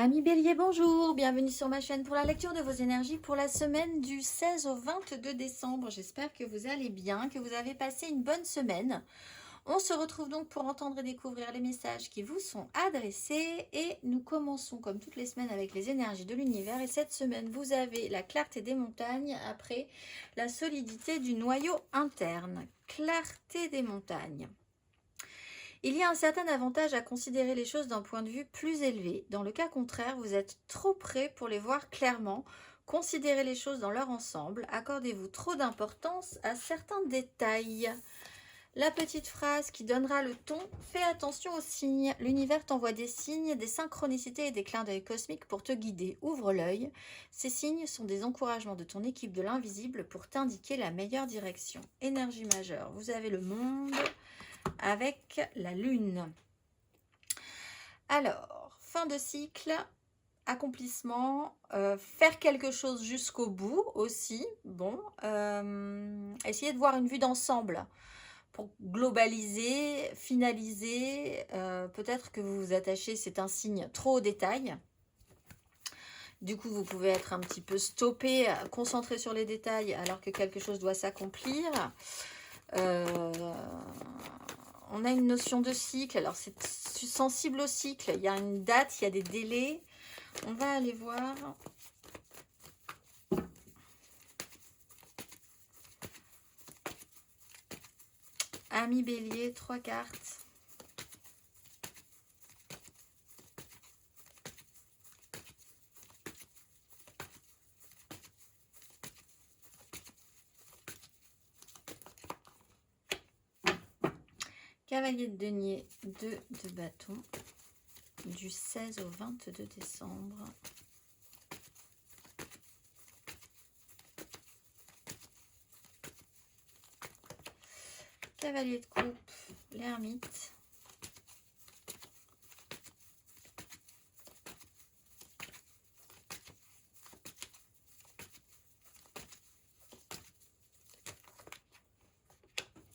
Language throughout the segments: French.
Amis Bélier, bonjour, bienvenue sur ma chaîne pour la lecture de vos énergies pour la semaine du 16 au 22 décembre. J'espère que vous allez bien, que vous avez passé une bonne semaine. On se retrouve donc pour entendre et découvrir les messages qui vous sont adressés et nous commençons comme toutes les semaines avec les énergies de l'univers. Et cette semaine, vous avez la clarté des montagnes après la solidité du noyau interne. Clarté des montagnes. Il y a un certain avantage à considérer les choses d'un point de vue plus élevé. Dans le cas contraire, vous êtes trop près pour les voir clairement. Considérez les choses dans leur ensemble. Accordez-vous trop d'importance à certains détails. La petite phrase qui donnera le ton, fais attention aux signes. L'univers t'envoie des signes, des synchronicités et des clins d'œil cosmiques pour te guider. Ouvre l'œil. Ces signes sont des encouragements de ton équipe de l'invisible pour t'indiquer la meilleure direction. Énergie majeure, vous avez le monde avec la lune. Alors, fin de cycle, accomplissement, faire quelque chose jusqu'au bout aussi. Bon, essayez de voir une vue d'ensemble pour globaliser, finaliser. Peut-être que vous vous attachez, c'est un signe trop au détail. Du coup, vous pouvez être un petit peu stoppé, concentré sur les détails alors que quelque chose doit s'accomplir. On a une notion de cycle, alors c'est sensible au cycle, il y a une date, il y a des délais. On va aller voir. Ami Bélier, 3 cartes. Cavalier de denier, 2 de bâton, du 16 au 22 décembre. Cavalier de coupe, l'ermite.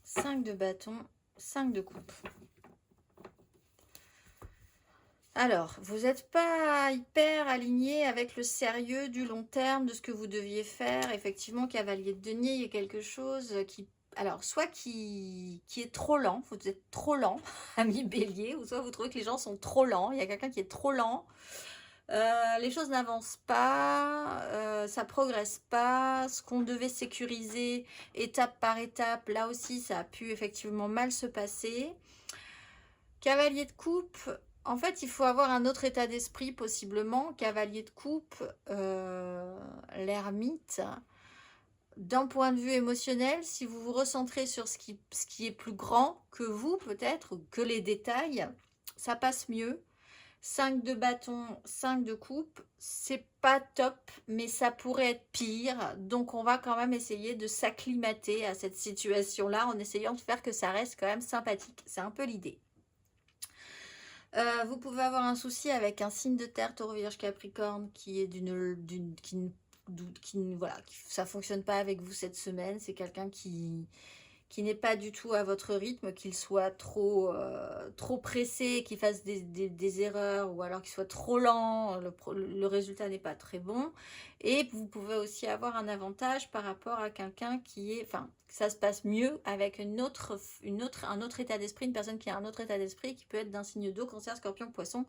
Cinq de bâton, 5 de coupe. Alors, vous n'êtes pas hyper aligné avec le sérieux du long terme de ce que vous deviez faire. Effectivement, cavalier de denier, il y a quelque chose qui... Alors, soit qui est trop lent, vous êtes trop lent, ami Bélier, ou soit vous trouvez que les gens sont trop lents. Il y a quelqu'un qui est trop lent. Les choses n'avancent pas, ça progresse pas. Ce qu'on devait sécuriser étape par étape, là aussi, ça a pu effectivement mal se passer. Cavalier de coupe, en fait, il faut avoir un autre état d'esprit, possiblement. Cavalier de coupe, l'ermite. D'un point de vue émotionnel, si vous vous recentrez sur ce qui est plus grand que vous, peut-être, ou que les détails, ça passe mieux. 5 de bâton, 5 de coupe, c'est pas top, mais ça pourrait être pire. Donc, on va quand même essayer de s'acclimater à cette situation-là en essayant de faire que ça reste quand même sympathique. C'est un peu l'idée. Vous pouvez avoir un souci avec un signe de terre, Taureau, Vierge, Capricorne, qui est ça fonctionne pas avec vous cette semaine. C'est quelqu'un qui n'est pas du tout à votre rythme, qu'il soit trop pressé, qu'il fasse des erreurs, ou alors qu'il soit trop lent, le résultat n'est pas très bon. Et vous pouvez aussi avoir un avantage par rapport à quelqu'un qui est, enfin, ça se passe mieux avec un autre état d'esprit, une personne qui a un autre état d'esprit, qui peut être d'un signe d'eau, Cancer, Scorpion, Poisson,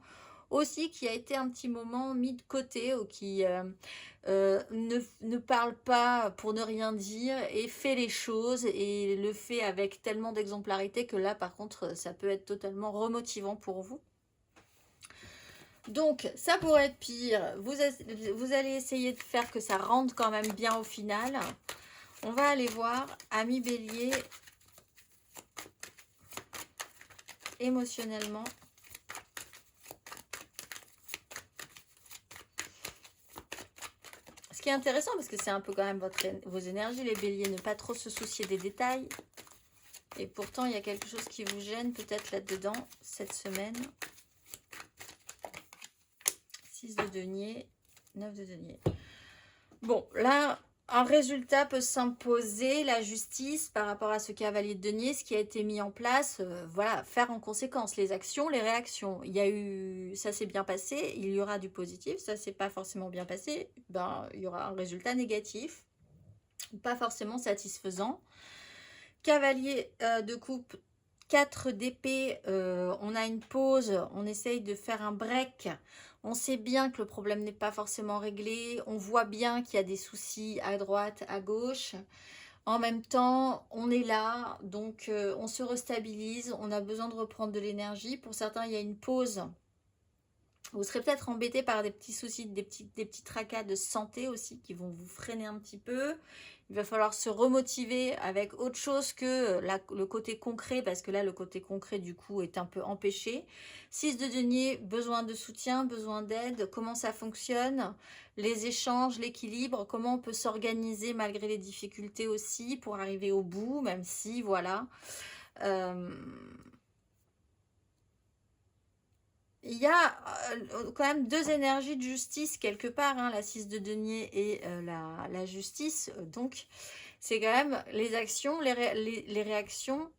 aussi, qui a été un petit moment mis de côté, ou qui ne parle pas pour ne rien dire et fait les choses, et le fait avec tellement d'exemplarité que là, par contre, ça peut être totalement remotivant pour vous. Donc, ça pourrait être pire. Vous allez essayer de faire que ça rentre quand même bien au final. On va aller voir, ami Bélier, émotionnellement. Ce qui est intéressant, parce que c'est un peu quand même vos énergies, les béliers, ne pas trop se soucier des détails. Et pourtant, il y a quelque chose qui vous gêne peut-être là-dedans, cette semaine. 6 de denier, 9 de denier. Bon, là, un résultat peut s'imposer, la justice par rapport à ce cavalier de denier, ce qui a été mis en place, voilà, faire en conséquence les actions, les réactions. Il y a eu, ça s'est bien passé, il y aura du positif, ça s'est pas forcément bien passé, ben, il y aura un résultat négatif, pas forcément satisfaisant. Cavalier de coupe, 4 d'épée, on a une pause, on essaye de faire un break. On sait bien que le problème n'est pas forcément réglé. On voit bien qu'il y a des soucis à droite, à gauche. En même temps, on est là, donc on se restabilise. On a besoin de reprendre de l'énergie. Pour certains, il y a une pause. Vous serez peut-être embêté par des petits soucis, des petits tracas de santé aussi qui vont vous freiner un petit peu. Il va falloir se remotiver avec autre chose que le côté concret, parce que là, le côté concret, du coup, est un peu empêché. 6 de denier, besoin de soutien, besoin d'aide, comment ça fonctionne, les échanges, l'équilibre, comment on peut s'organiser malgré les difficultés aussi pour arriver au bout, même si, voilà. Il y a quand même 2 énergies de justice quelque part, hein, la 6 de denier et la justice. Donc, c'est quand même les actions, les réactions,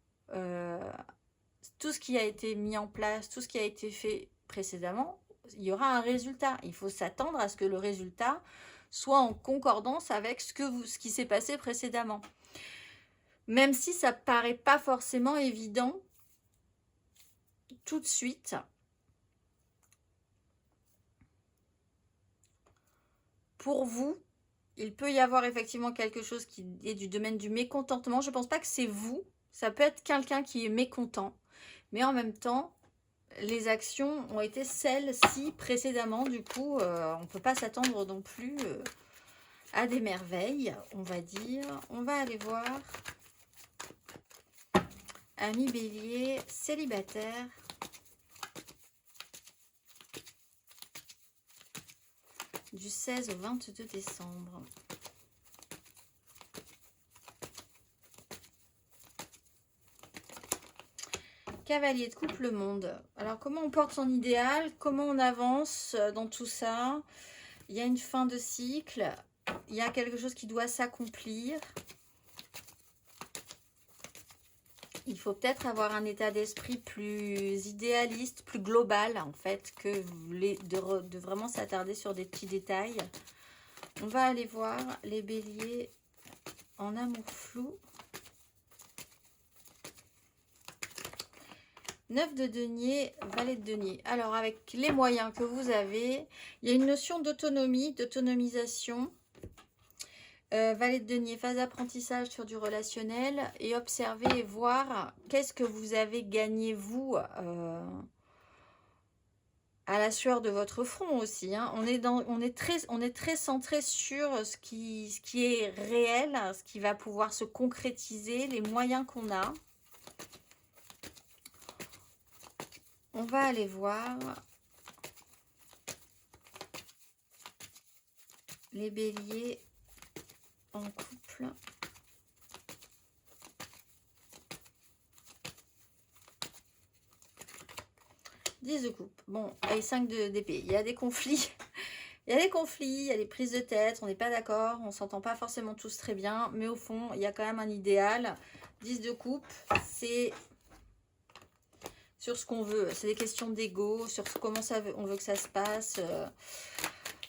tout ce qui a été mis en place, tout ce qui a été fait précédemment, il y aura un résultat. Il faut s'attendre à ce que le résultat soit en concordance avec ce qui s'est passé précédemment. Même si ça paraît pas forcément évident tout de suite. Pour vous, il peut y avoir effectivement quelque chose qui est du domaine du mécontentement. Je ne pense pas que c'est vous. Ça peut être quelqu'un qui est mécontent. Mais en même temps, les actions ont été celles-ci précédemment. Du coup, on ne peut pas s'attendre non plus à des merveilles, on va dire. On va aller voir. Ami Bélier, célibataire. Du 16 au 22 décembre. Cavalier de coupe, le monde. Alors, comment on porte son idéal? Comment on avance dans tout ça? Il y a une fin de cycle. Il y a quelque chose qui doit s'accomplir. Il faut peut-être avoir un état d'esprit plus idéaliste, plus global, en fait, que de vraiment s'attarder sur des petits détails. On va aller voir les béliers en amour flou. 9 de denier, valet de denier. Alors, avec les moyens que vous avez, il y a une notion d'autonomie, d'autonomisation. Valet de denier, phase d'apprentissage sur du relationnel. Et observer et voir qu'est-ce que vous avez gagné, vous, à la sueur de votre front aussi. Hein. On est très centré sur ce qui est réel, ce qui va pouvoir se concrétiser, les moyens qu'on a. On va aller voir les béliers en couple. Dix de coupe. Bon, et 5 d'épée. Il y a des conflits. Il y a des conflits, il y a des prises de tête, on n'est pas d'accord, on ne s'entend pas forcément tous très bien, mais au fond, il y a quand même un idéal. 10 de coupe, c'est sur ce qu'on veut, c'est des questions d'ego, sur comment on veut que ça se passe.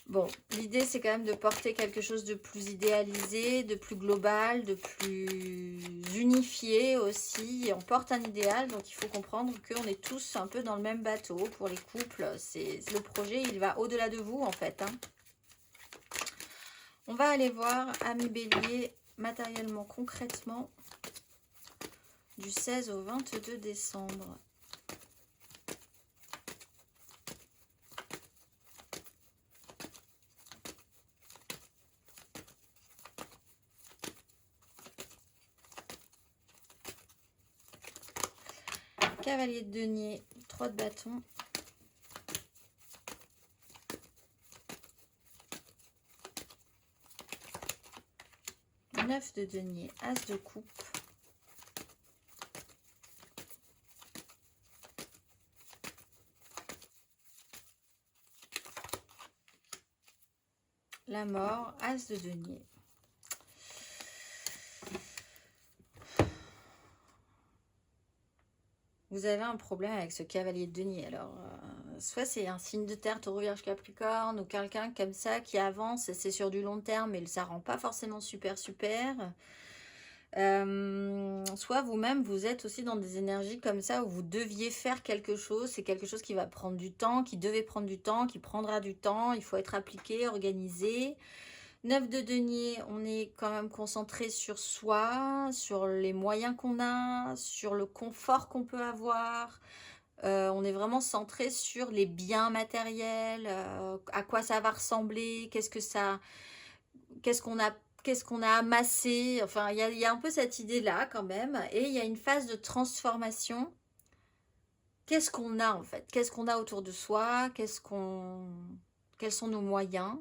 Bon, l'idée, c'est quand même de porter quelque chose de plus idéalisé, de plus global, de plus unifié aussi. Et on porte un idéal, donc il faut comprendre qu'on est tous un peu dans le même bateau. Pour les couples, le projet, il va au-delà de vous, en fait. Hein. On va aller voir, amis bélier, matériellement, concrètement, du 16 au 22 décembre. Cavalier de denier, 3 de bâton. Neuf de denier, as de coupe. La mort, as de denier. Vous avez un problème avec ce cavalier de denier. Alors, soit c'est un signe de terre, taureau, vierge, capricorne, ou quelqu'un comme ça qui avance, et c'est sur du long terme, mais ça rend pas forcément super. Soit vous-même, vous êtes aussi dans des énergies comme ça, où vous deviez faire quelque chose, c'est quelque chose qui va prendre du temps, qui devait prendre du temps, qui prendra du temps, il faut être appliqué, organisé. 9 de denier, on est quand même concentré sur soi, sur les moyens qu'on a, sur le confort qu'on peut avoir. On est vraiment centré sur les biens matériels, à quoi ça va ressembler, qu'est-ce qu'on a, qu'est-ce qu'on a amassé. Enfin, il y a un peu cette idée-là quand même. Et il y a une phase de transformation. Qu'est-ce qu'on a en fait? Qu'est-ce qu'on a autour de soi? Quels sont nos moyens?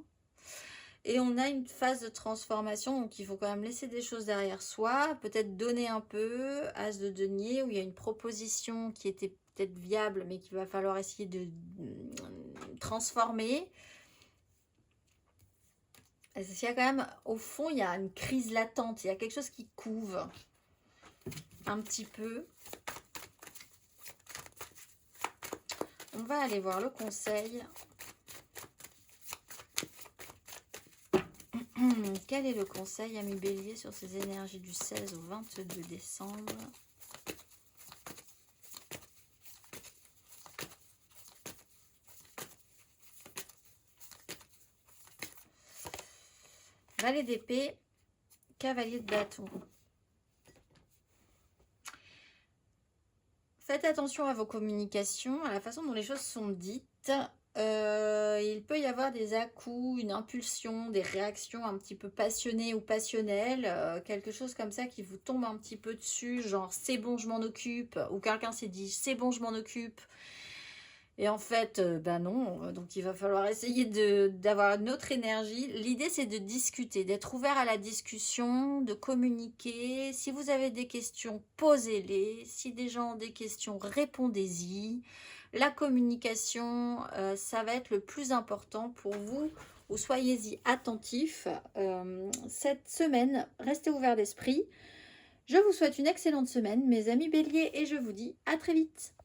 Et on a une phase de transformation, donc il faut quand même laisser des choses derrière soi, peut-être donner un peu, as de denier, où il y a une proposition qui était peut-être viable, mais qu'il va falloir essayer de transformer. Il y a quand même, au fond, il y a une crise latente, il y a quelque chose qui couve un petit peu. On va aller voir le conseil. Quel est le conseil, ami Bélier, sur ces énergies du 16 au 22 décembre? Valet d'épée, cavalier de bâton. Faites attention à vos communications, à la façon dont les choses sont dites. Il peut y avoir des à-coups, une impulsion, des réactions un petit peu passionnées ou passionnelles, quelque chose comme ça qui vous tombe un petit peu dessus, genre c'est bon je m'en occupe, ou quelqu'un s'est dit c'est bon je m'en occupe, et en fait ben non, donc il va falloir essayer d'avoir une autre énergie. L'idée c'est de discuter, d'être ouvert à la discussion, de communiquer. Si vous avez des questions, posez-les. Si des gens ont des questions, répondez-y. La communication, ça va être le plus important pour vous, ou soyez-y attentifs. Cette semaine, restez ouverts d'esprit. Je vous souhaite une excellente semaine, mes amis béliers, et je vous dis à très vite.